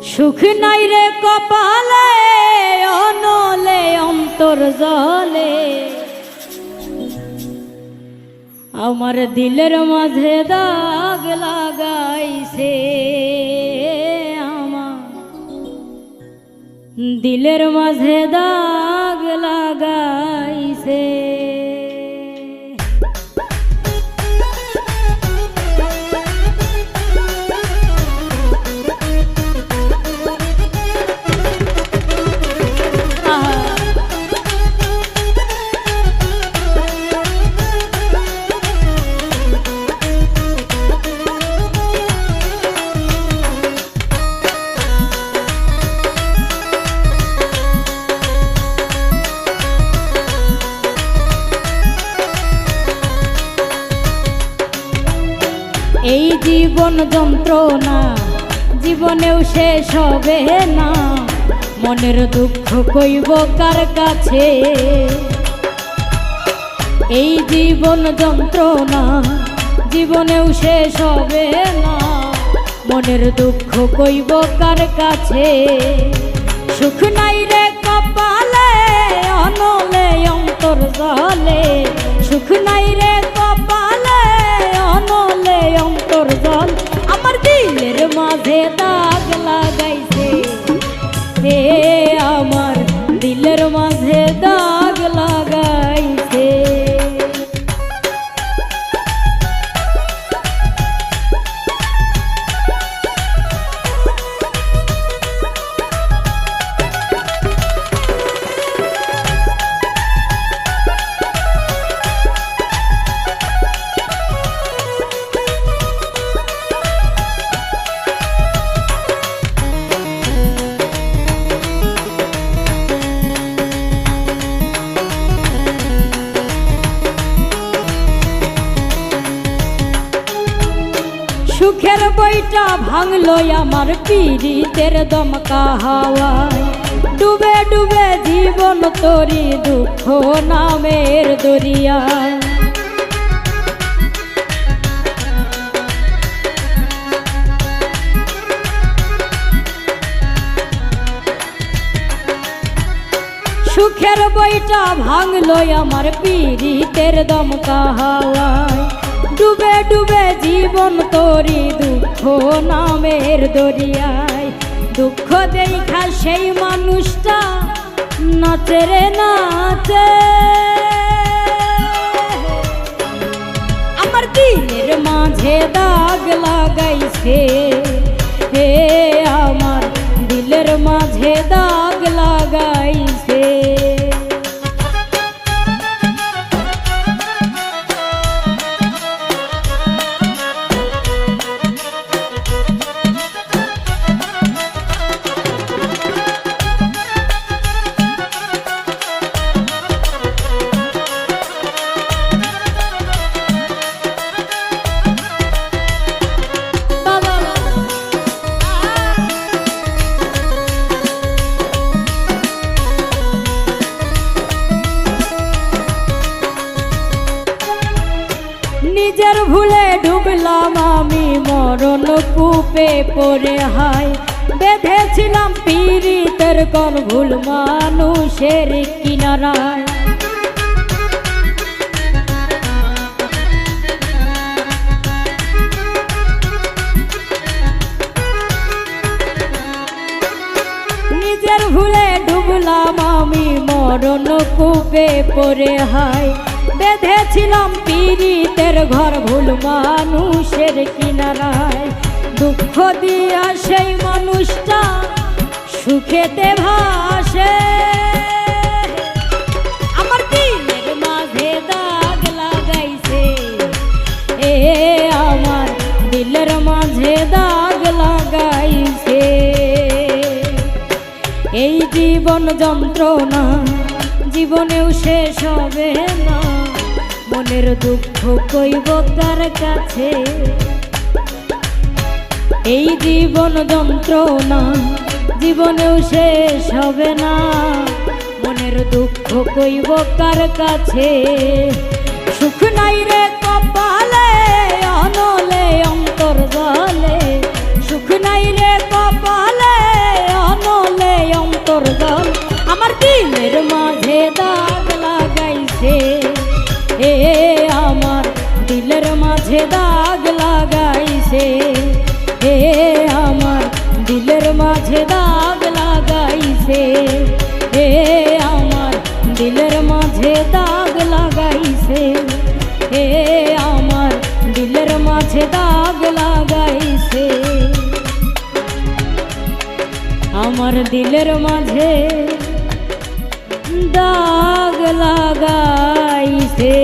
সুখ নাই রে কপালে অনলে অন্তর জলে আমার দিলের মাঝে দাগ লাগাইছে আমার দিলের মাঝে দাগ লাগাইছে এই জীবন যন্ত্রণা জীবনেও শেষ হবে না মনের দুঃখ কইব কার কাছে এই জীবন যন্ত্রণা জীবনেও শেষ হবে না মনের দুঃখ কইব কার কাছে সুখ নাই রে কপালে অনলে অন্তর জলে সুখ নাই রে কপালে অনলে অন্তর জল আমার দিলের মাঝে দাগ লাগাইছে হে আমার দিলের মাঝে দাগ লাগাইছে সুখের বইটা ভাঙলো আমার পীড়িতের দমকা হাওয়ায় ডুবে ডুবে জীবন তরি দুঃখ নামের দরিয়ায় সুখের বইটা ভাঙলো আমার পীড়িতের দমকা হাওয়ায় ডুবে ডুবে জীবন তরি দুঃখ নামের দরিয়ায় দুঃখ দেখা সেই মানুষটা নাচে রে নাচে আমার দিলের মাঝে দাগ লাগাইছে হে আমার দিলের মাঝে দাগ লাগাইছে নিজের ভুলে ডুবলাম আমি মরণ কূপে পড়ে হায় বেঁধেছিলাম পীড়িতের কোন ভুল মানুষের কিনারায় নিজের ভুলে ডুবলাম আমি মরণ কূপে পড়ে হায় বেঁধেছিলাম পীড়িতের ঘর ভুল মানুষের কিনারায় দুঃখ দিয়া সেই মানুষটা সুখেতে ভাসে আমার দিলের মাঝে দাগ লাগাইছে এ আমার দিলের মাঝে দাগ লাগাইছে এই জীবন যন্ত্রণা জীবনেও শেষ হবে না মনের দুঃখ কইব কার কাছে এই জীবন যন্ত্রণা জীবনেও শেষ হবে না মনের দুঃখ কইব কার কাছে সুখ নাই রে কপালে অনলে অন্তর জলে সুখ নাই রে কপালে মাঝে দাগ লাগাইছে, হে আমার দিলের মাঝে দাগ লাগাইছে, হে আমার দিলের মাঝে দাগ লাগাইছে, হে আমার দিলের মাঝে দাগ লাগাইছে, আমার দিলের মাঝে দাগ লাগাইছে।